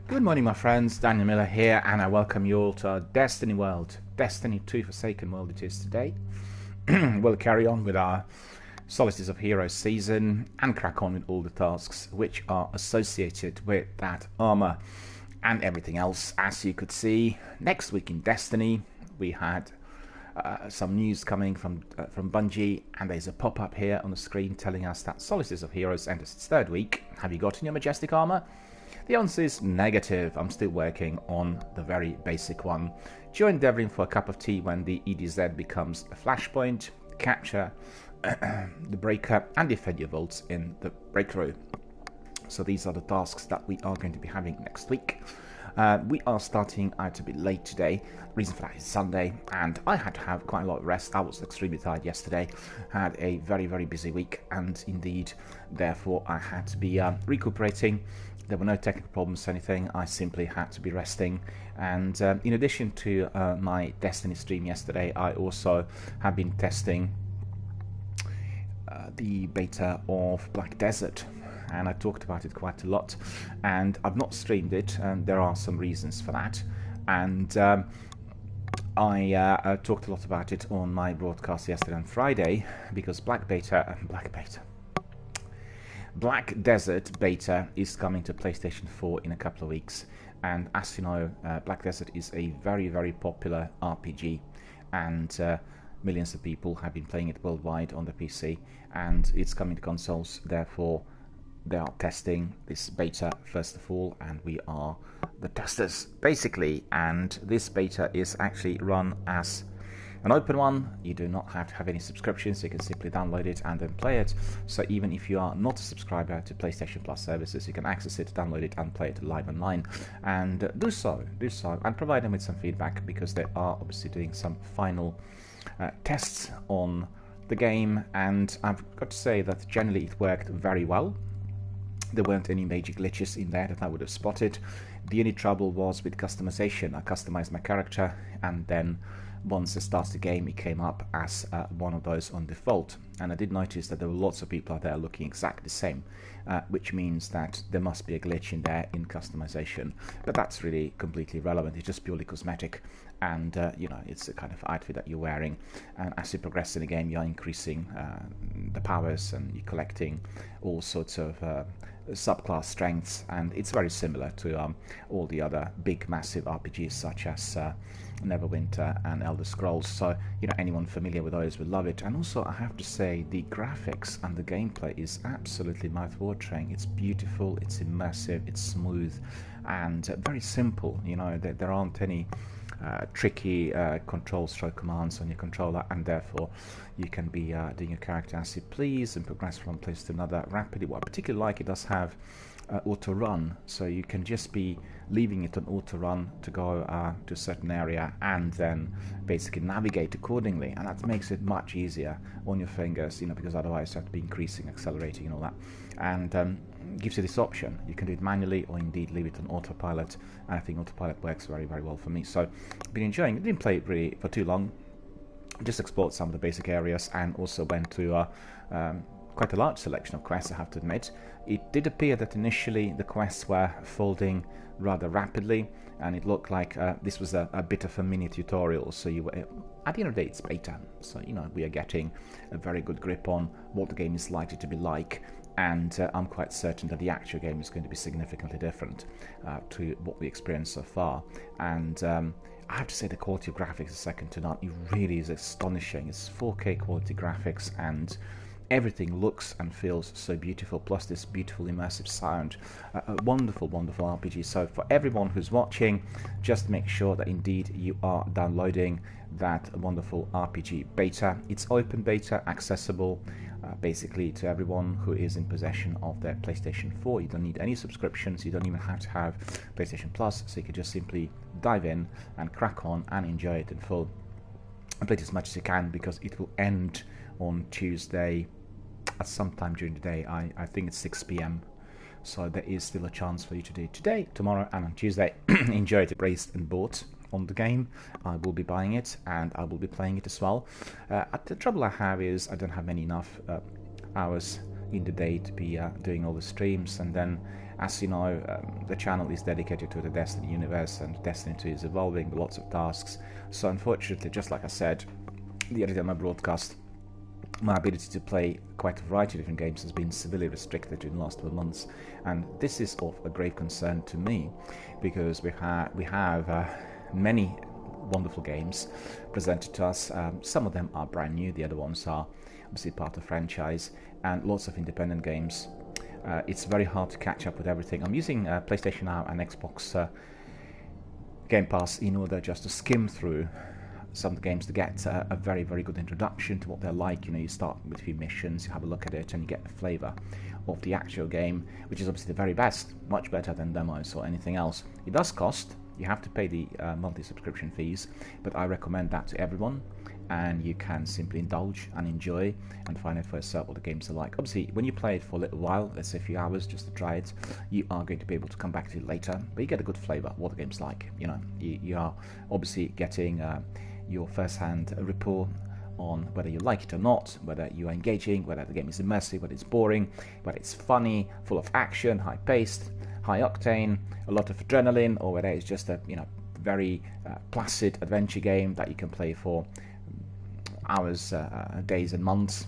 Good morning, my friends. Daniel Miller here, and I welcome you all to our Destiny world. Destiny 2 Forsaken world it is today. We'll carry on with our Solstice of Heroes season and crack on with all the tasks which are associated with that armor and everything else. As you could see, next week in Destiny, we had some news coming from Bungie, and there's a pop-up here on the screen telling us that Solstice of Heroes enters its third week. Have you gotten your majestic armor? The answer is negative. I'm still working on the very basic one. Join Devlin for a cup of tea when the EDZ becomes a flashpoint. Capture the breaker and defend your vaults in the breakthrough. So these are the tasks that we are going to be having next week. We are starting out a bit late today. The reason for that is Sunday, and I had to have quite a lot of rest. I was extremely tired yesterday. Had a very, very busy week, and indeed, therefore, I had to be recuperating. There were no technical problems or anything. I simply had to be resting. And in addition to my Destiny stream yesterday, I also have been testing the beta of Black Desert. And I talked about it quite a lot. And I've not streamed it, and there are some reasons for that. And I talked a lot about it on my broadcast yesterday and Friday, because Black Desert beta is coming to PlayStation 4 in a couple of weeks, and as you know, Black Desert is a very, very popular RPG, and millions of people have been playing it worldwide on the PC, and it's coming to consoles. Therefore, they are testing this beta first of all, and we are the testers basically. And this beta is actually run as an open one. You do not have to have any subscriptions. You can simply download it and then play it. So even if you are not a subscriber to PlayStation Plus services, you can access it, download it, and play it live online. And do so, and provide them with some feedback, because they are obviously doing some final tests on the game. And I've got to say that generally it worked very well. There weren't any major glitches in there that I would have spotted. The only trouble was with customization. I customized my character, and then once I started the game, it came up as one of those on default. And I did notice that there were lots of people out there looking exactly the same, which means that there must be a glitch in there in customization. But that's really completely irrelevant. It's just purely cosmetic, and you know, it's the kind of outfit that you're wearing. And as you progress in the game, you're increasing the powers, and you're collecting all sorts of subclass strengths, and it's very similar to all the other big, massive RPGs such as Neverwinter and Elder Scrolls. So, you know, anyone familiar with those would love it. And also, I have to say, the graphics and the gameplay is absolutely mouth-watering. It's beautiful, it's immersive, it's smooth, and very simple. You know, there aren't any tricky control stroke commands on your controller, and therefore you can be doing your character as you please and progress from one place to another rapidly. What I particularly like, it does have auto run, so you can just be leaving it on auto run to go to a certain area and then basically navigate accordingly, and that makes it much easier on your fingers, you know, because otherwise you have to be increasing, accelerating and all that. And gives you this option. You can do it manually or indeed leave it on autopilot, and I think autopilot works very, very well for me. So I've been enjoying it. Didn't play it really for too long, just explored some of the basic areas, and also went to quite a large selection of quests, I have to admit. It did appear that initially the quests were folding rather rapidly, and it looked like this was a bit of a mini tutorial. So you were, at the end of the day, it's beta, so you know, we are getting a very good grip on what the game is likely to be like. And I'm quite certain that the actual game is going to be significantly different to what we experienced so far. And I have to say, the quality of graphics is second to none. It really is astonishing. It's 4K quality graphics, and everything looks and feels so beautiful, plus this beautiful immersive sound. A wonderful, wonderful RPG. So for everyone who's watching, just make sure that indeed you are downloading that wonderful RPG beta. It's open beta, accessible basically to everyone who is in possession of their PlayStation 4. You don't need any subscriptions, you don't even have to have PlayStation Plus, so you can just simply dive in and crack on and enjoy it in full. And play it as much as you can, because it will end on Tuesday at some time during the day. I think it's 6 p.m. So there is still a chance for you to do it today, tomorrow, and on Tuesday. Enjoy it. Raised and bought on the game. I will be buying it, and I will be playing it as well. The trouble I have is I don't have many enough hours in the day to be doing all the streams. And then, as you know, the channel is dedicated to the Destiny universe, and Destiny 2 is evolving with lots of tasks. So unfortunately, just like I said the other day on my broadcast, my ability to play quite a variety of different games has been severely restricted in the last 12 months, and this is of a grave concern to me, because we have many wonderful games presented to us. Some of them are brand new, the other ones are obviously part of the franchise, and lots of independent games. It's very hard to catch up with everything. I'm using PlayStation Now and Xbox Game Pass in order just to skim through some of the games to get a very, very good introduction to what they're like. You know, you start with a few missions, you have a look at it, and you get the flavour of the actual game, which is obviously the very best, much better than demos or anything else. It does cost. You have to pay the monthly subscription fees, but I recommend that to everyone, and you can simply indulge and enjoy and find out for yourself what the games are like. Obviously, when you play it for a little while, let's say a few hours just to try it, you are going to be able to come back to it later, but you get a good flavour of what the game's like. You know, you are obviously getting your first-hand report on whether you like it or not, whether you are engaging, whether the game is immersive, whether it's boring, whether it's funny, full of action, high-paced, high-octane, a lot of adrenaline, or whether it's just a very placid adventure game that you can play for hours, days and months.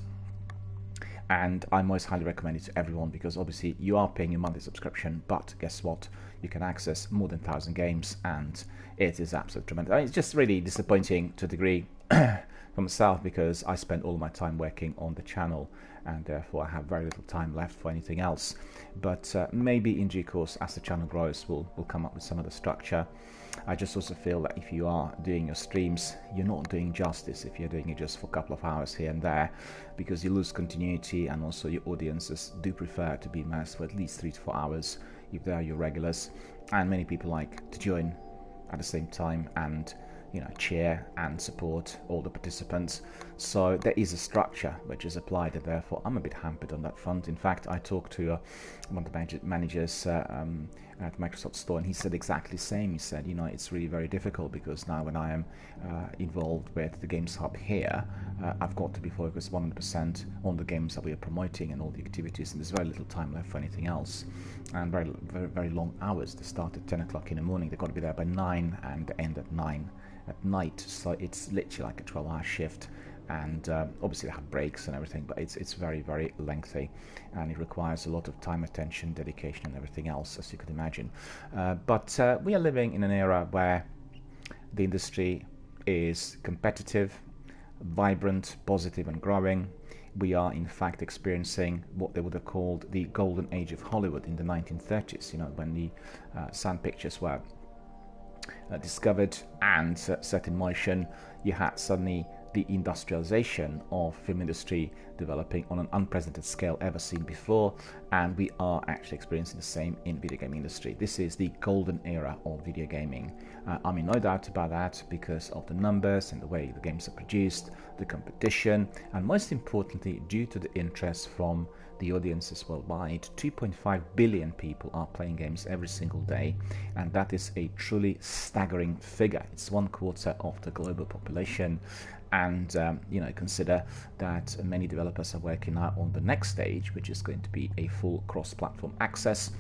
And I most highly recommend it to everyone, because obviously you are paying your monthly subscription, but guess what? You can access more than 1,000 games, and it is absolutely tremendous. I mean, it's just really disappointing to a degree for myself, because I spend all my time working on the channel, and therefore I have very little time left for anything else. But maybe in due course, as the channel grows, we'll come up with some other structure. I just also feel that if you are doing your streams, you're not doing justice if you're doing it just for a couple of hours here and there, because you lose continuity, and also your audiences do prefer to be immersed for at least 3 to 4 hours if they are your regulars, and many people like to join at the same time and cheer and support all the participants. So there is a structure which is applied, and therefore I'm a bit hampered on that front. In fact, I talked to one of the managers at Microsoft Store, and he said exactly the same. He said, it's really very difficult, because now when I am involved with the Games Hub here, I've got to be focused 100% on the games that we are promoting and all the activities, and there's very little time left for anything else, and very, very, very long hours. They start at 10 o'clock in the morning, they've got to be there by 9 and end at 9 at night, so it's literally like a 12-hour shift, and obviously they have breaks and everything, but it's very, very lengthy, and it requires a lot of time, attention, dedication and everything else, as you could imagine. But we are living in an era where the industry is competitive, vibrant, positive and growing. We are in fact experiencing what they would have called the golden age of Hollywood in the 1930s, when the sound pictures were discovered and set in motion. You had suddenly the industrialization of film industry developing on an unprecedented scale ever seen before, and we are actually experiencing the same in video game industry. This is the golden era of video gaming. I mean, no doubt about that, because of the numbers and the way the games are produced, the competition, and most importantly, due to the interest from the audiences worldwide. 2.5 billion people are playing games every single day, and that is a truly staggering figure. It's 1/4 of the global population, and consider that many developers are working now on the next stage, which is going to be a full cross-platform access.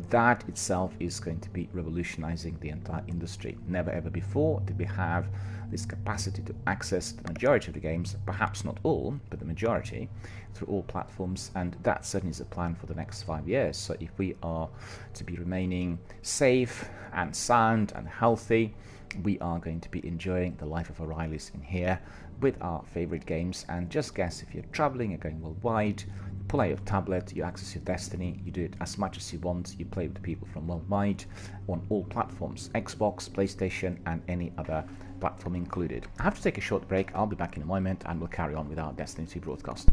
That itself is going to be revolutionizing the entire industry. Never ever before did we have this capacity to access the majority of the games, perhaps not all, but the majority, through all platforms, and that certainly is a plan for the next 5 years. So if we are to be remaining safe and sound and healthy, we are going to be enjoying the life of O'Reilly's in here with our favorite games. And just guess, if you're traveling, you're going worldwide, you pull out your tablet, you access your Destiny, you do it as much as you want, you play with people from worldwide on all platforms, Xbox, PlayStation and any other platform included. I have to take a short break. I'll be back in a moment and we'll carry on with our Destiny 2 broadcast.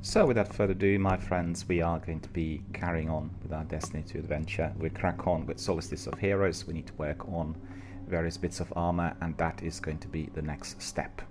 So without further ado, my friends, we are going to be carrying on with our Destiny 2 adventure. We crack on with Solstice of Heroes. We need to work on various bits of armor, and that is going to be the next step.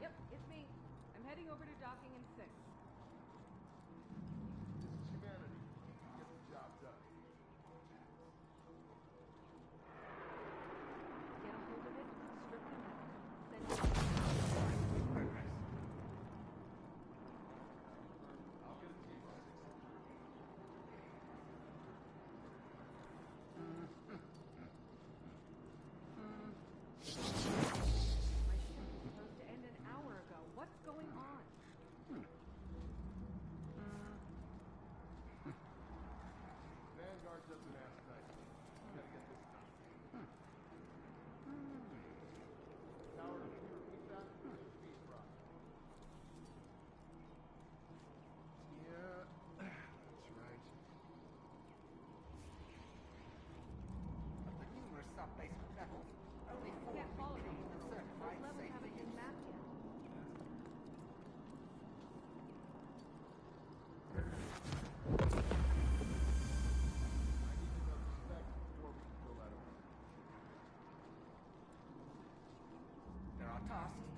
Yep, it's me. I'm heading over to docking in 6. This is humanity. Get the job done. Get a hold of it, strip them out, send it. I'll get a team of 6. task